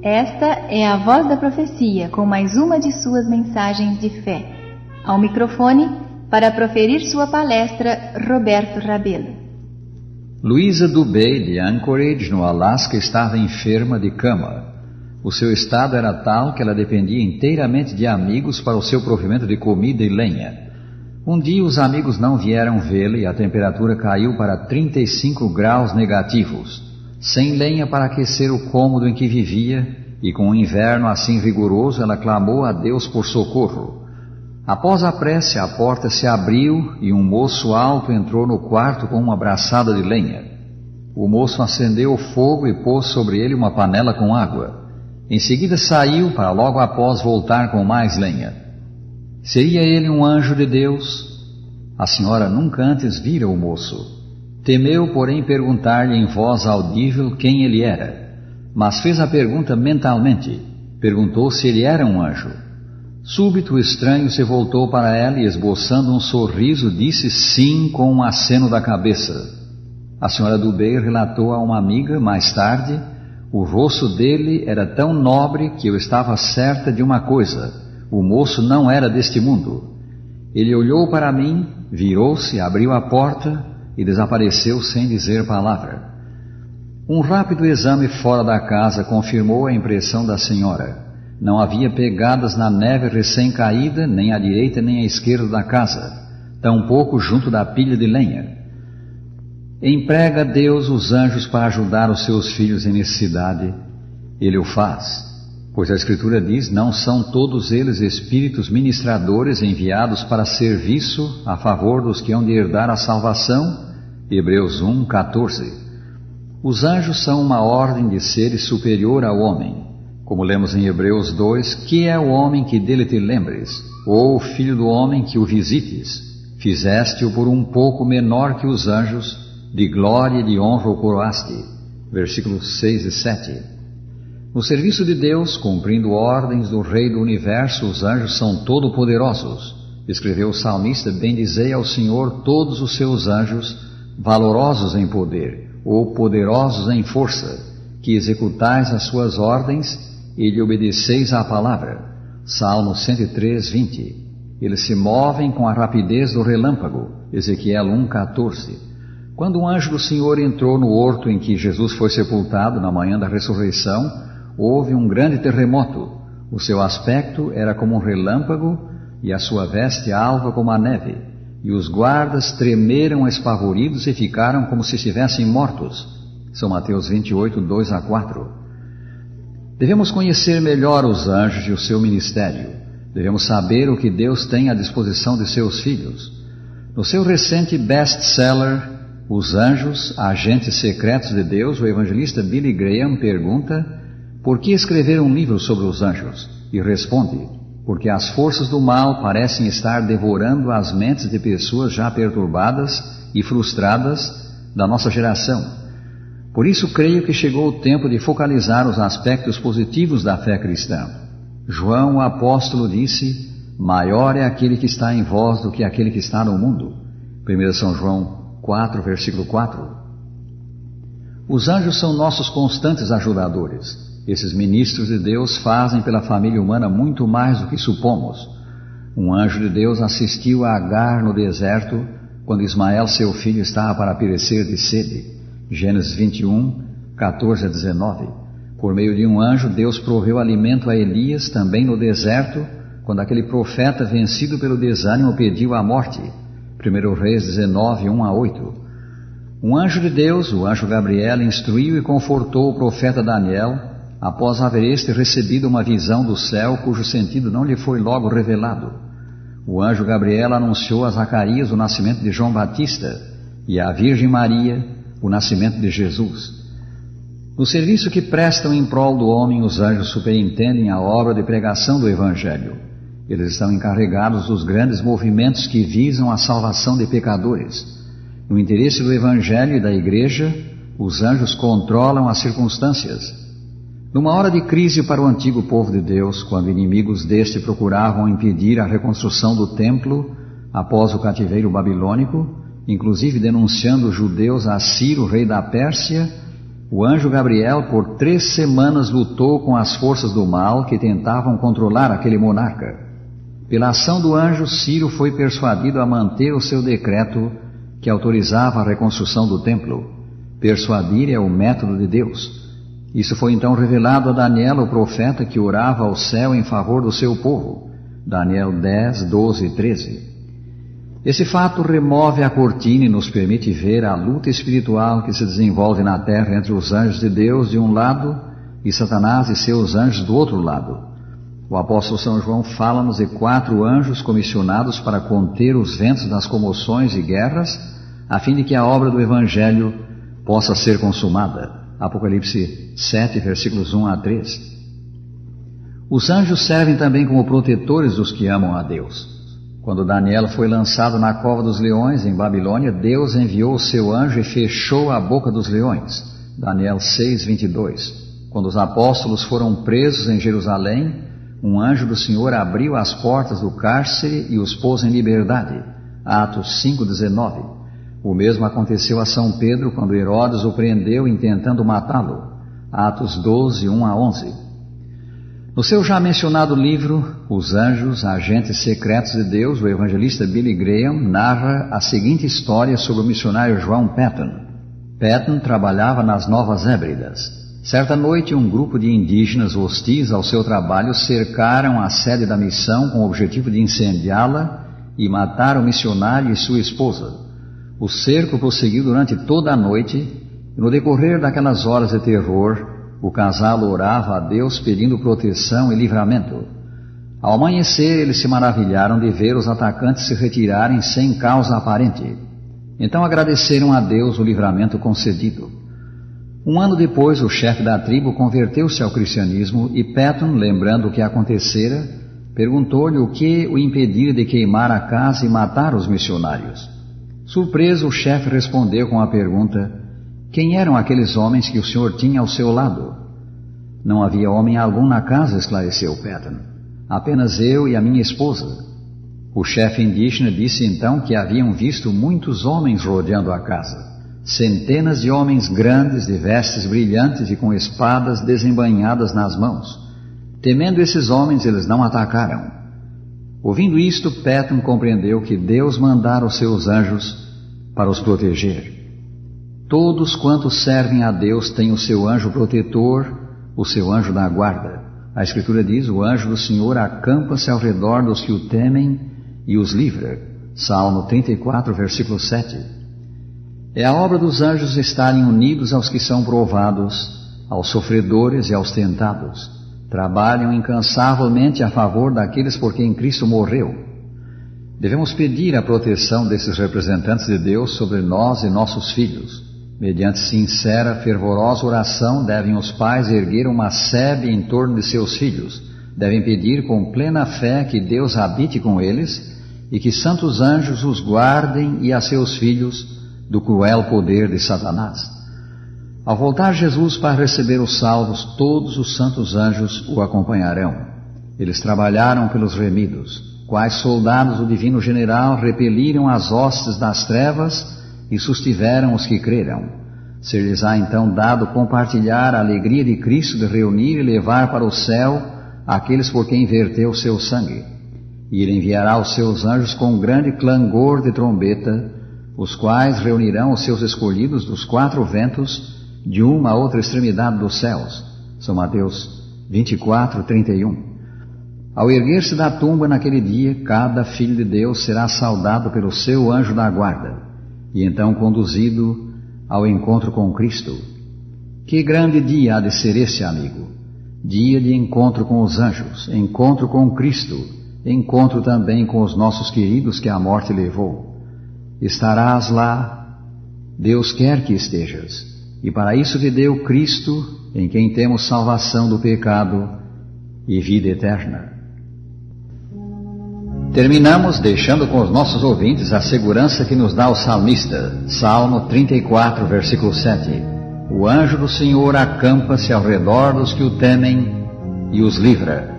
Esta é a Voz da Profecia, com mais uma de suas mensagens de fé. Ao microfone, para proferir sua palestra, Roberto Rabelo. Louisa Dubé, de Anchorage, no Alasca, estava enferma de cama. O seu estado era tal que ela dependia inteiramente de amigos para o seu provimento de comida e lenha. Um dia os amigos não vieram vê-la e a temperatura caiu para 35 graus negativos. Sem lenha para aquecer o cômodo em que vivia, e com um inverno assim rigoroso, ela clamou a Deus por socorro. Após a prece, a porta se abriu e um moço alto entrou no quarto com uma braçada de lenha. O moço acendeu o fogo e pôs sobre ele uma panela com água. Em seguida saiu para logo após voltar com mais lenha. Seria ele um anjo de Deus? A senhora nunca antes vira o moço. Temeu, porém, perguntar-lhe em voz audível quem ele era, mas fez a pergunta mentalmente. Perguntou se ele era um anjo. Súbito o estranho se voltou para ela e, esboçando um sorriso, disse sim com um aceno da cabeça. A senhora Dubé relatou a uma amiga, mais tarde, o rosto dele era tão nobre que eu estava certa de uma coisa: o moço não era deste mundo. Ele olhou para mim, virou-se, abriu a porta e desapareceu sem dizer palavra. Um rápido exame fora da casa confirmou a impressão da senhora. Não havia pegadas na neve recém-caída, nem à direita nem à esquerda da casa, tampouco junto da pilha de lenha. Emprega Deus os anjos para ajudar os seus filhos em necessidade. Ele o faz, pois a Escritura diz: não são todos eles espíritos ministradores enviados para serviço a favor dos que hão de herdar a salvação? Hebreus 1:14. Os anjos são uma ordem de seres superior ao homem. Como lemos em Hebreus 2, que é o homem que dele te lembres, ou o filho do homem que o visites? Fizeste-o por um pouco menor que os anjos, de glória e de honra o coroaste. Versículos 6 e 7. No serviço de Deus, cumprindo ordens do Rei do Universo, os anjos são todo-poderosos. Escreveu o salmista: bendizei ao Senhor todos os seus anjos, valorosos em poder, ou poderosos em força, que executais as suas ordens e lhe obedeceis à palavra. Salmo 103, 20. Eles se movem com a rapidez do relâmpago. Ezequiel 1:14. Quando um anjo do Senhor entrou no horto em que Jesus foi sepultado na manhã da ressurreição, houve um grande terremoto. O seu aspecto era como um relâmpago e a sua veste alva como a neve. E os guardas tremeram espavoridos e ficaram como se estivessem mortos. São Mateus 28, 2-4. Devemos conhecer melhor os anjos e o seu ministério. Devemos saber o que Deus tem à disposição de seus filhos. No seu recente best-seller, Os Anjos, Agentes Secretos de Deus, o evangelista Billy Graham pergunta: por que escrever um livro sobre os anjos? E responde: porque as forças do mal parecem estar devorando as mentes de pessoas já perturbadas e frustradas da nossa geração. Por isso creio que chegou o tempo de focalizar os aspectos positivos da fé cristã. João, o apóstolo, disse: maior é aquele que está em vós do que aquele que está no mundo. 1 São João 4, versículo 4. Os anjos são nossos constantes ajudadores. Esses ministros de Deus fazem pela família humana muito mais do que supomos. Um anjo de Deus assistiu a Agar no deserto, quando Ismael, seu filho, estava para perecer de sede. Gênesis 21, 14-19. Por meio de um anjo, Deus proveu alimento a Elias, também no deserto, quando aquele profeta, vencido pelo desânimo, pediu a morte. 1 Reis 19, 1-8. Um anjo de Deus, o anjo Gabriel, instruiu e confortou o profeta Daniel, após haver este recebido uma visão do céu, cujo sentido não lhe foi logo revelado. O anjo Gabriel anunciou a Zacarias o nascimento de João Batista e à Virgem Maria o nascimento de Jesus. No serviço que prestam em prol do homem, os anjos superintendem a obra de pregação do Evangelho. Eles estão encarregados dos grandes movimentos que visam a salvação de pecadores. No interesse do Evangelho e da Igreja, os anjos controlam as circunstâncias. Numa hora de crise para o antigo povo de Deus, quando inimigos deste procuravam impedir a reconstrução do templo após o cativeiro babilônico, inclusive denunciando os judeus a Ciro, rei da Pérsia, O anjo Gabriel por 3 semanas lutou com as forças do mal que tentavam controlar aquele monarca. Pela ação do anjo, Ciro foi persuadido a manter o seu decreto que autorizava a reconstrução do templo. Persuadir é o método de Deus. Isso foi então revelado a Daniel, o profeta, que orava ao céu em favor do seu povo. Daniel 10, 12 e 13. Esse fato remove a cortina e nos permite ver a luta espiritual que se desenvolve na terra entre os anjos de Deus de um lado e Satanás e seus anjos do outro lado. O apóstolo São João fala-nos de 4 anjos comissionados para conter os ventos das comoções e guerras, a fim de que a obra do Evangelho possa ser consumada. Apocalipse 7, versículos 1 a 3. Os anjos servem também como protetores dos que amam a Deus. Quando Daniel foi lançado na cova dos leões, em Babilônia, Deus enviou o seu anjo e fechou a boca dos leões. Daniel 6, 22. Quando os apóstolos foram presos em Jerusalém, um anjo do Senhor abriu as portas do cárcere e os pôs em liberdade. Atos 5, 19. O mesmo aconteceu a São Pedro quando Herodes o prendeu intentando matá-lo. Atos 12, 1 a 11. No seu já mencionado livro, Os Anjos, Agentes Secretos de Deus, o evangelista Billy Graham narra a seguinte história sobre o missionário João Patton. Patton trabalhava nas Novas Hébridas. Certa noite, um grupo de indígenas hostis ao seu trabalho cercaram a sede da missão com o objetivo de incendiá-la e matar o missionário e sua esposa. O cerco prosseguiu durante toda a noite e, no decorrer daquelas horas de terror, o casal orava a Deus pedindo proteção e livramento. Ao amanhecer, eles se maravilharam de ver os atacantes se retirarem sem causa aparente. Então agradeceram a Deus o livramento concedido. Um ano depois, o chefe da tribo converteu-se ao cristianismo e Patton, lembrando o que acontecera, perguntou-lhe o que o impedia de queimar a casa e matar os missionários. Surpreso, o chefe respondeu com a pergunta: quem eram aqueles homens que o senhor tinha ao seu lado? Não havia homem algum na casa, esclareceu Patton. Apenas eu e a minha esposa. O chefe indígena disse então que haviam visto muitos homens rodeando a casa. Centenas de homens grandes, de vestes brilhantes e com espadas desembainhadas nas mãos. Temendo esses homens, eles não atacaram. Ouvindo isto, Patton compreendeu que Deus mandara os seus anjos para os proteger. Todos quantos servem a Deus têm o seu anjo protetor, o seu anjo da guarda. A Escritura diz: o anjo do Senhor acampa-se ao redor dos que o temem e os livra. Salmo 34, versículo 7. É a obra dos anjos estarem unidos aos que são provados, aos sofredores e aos tentados. Trabalham incansavelmente a favor daqueles por quem Cristo morreu. Devemos pedir a proteção desses representantes de Deus sobre nós e nossos filhos. Mediante sincera, fervorosa oração, devem os pais erguer uma sebe em torno de seus filhos. Devem pedir com plena fé que Deus habite com eles e que santos anjos os guardem e a seus filhos do cruel poder de Satanás. Ao voltar Jesus para receber os salvos, todos os santos anjos o acompanharão. Eles trabalharam pelos remidos. Quais soldados do divino general repeliram as hostes das trevas e sustiveram os que creram. Ser-lhes-á então dado compartilhar a alegria de Cristo de reunir e levar para o céu aqueles por quem verteu o seu sangue. E ele enviará os seus anjos com grande clangor de trombeta, os quais reunirão os seus escolhidos dos 4 ventos de uma a outra extremidade dos céus. São Mateus 24, 31. Ao erguer-se da tumba naquele dia, cada filho de Deus será saudado pelo seu anjo da guarda e então conduzido ao encontro com Cristo. Que grande dia há de ser esse, amigo! Dia de encontro com os anjos, encontro com Cristo, encontro também com os nossos queridos que a morte levou. Estarás lá, Deus quer que estejas, e para isso te deu Cristo, em quem temos salvação do pecado e vida eterna. Terminamos deixando com os nossos ouvintes a segurança que nos dá o salmista, Salmo 34, versículo 7. O anjo do Senhor acampa-se ao redor dos que o temem e os livra.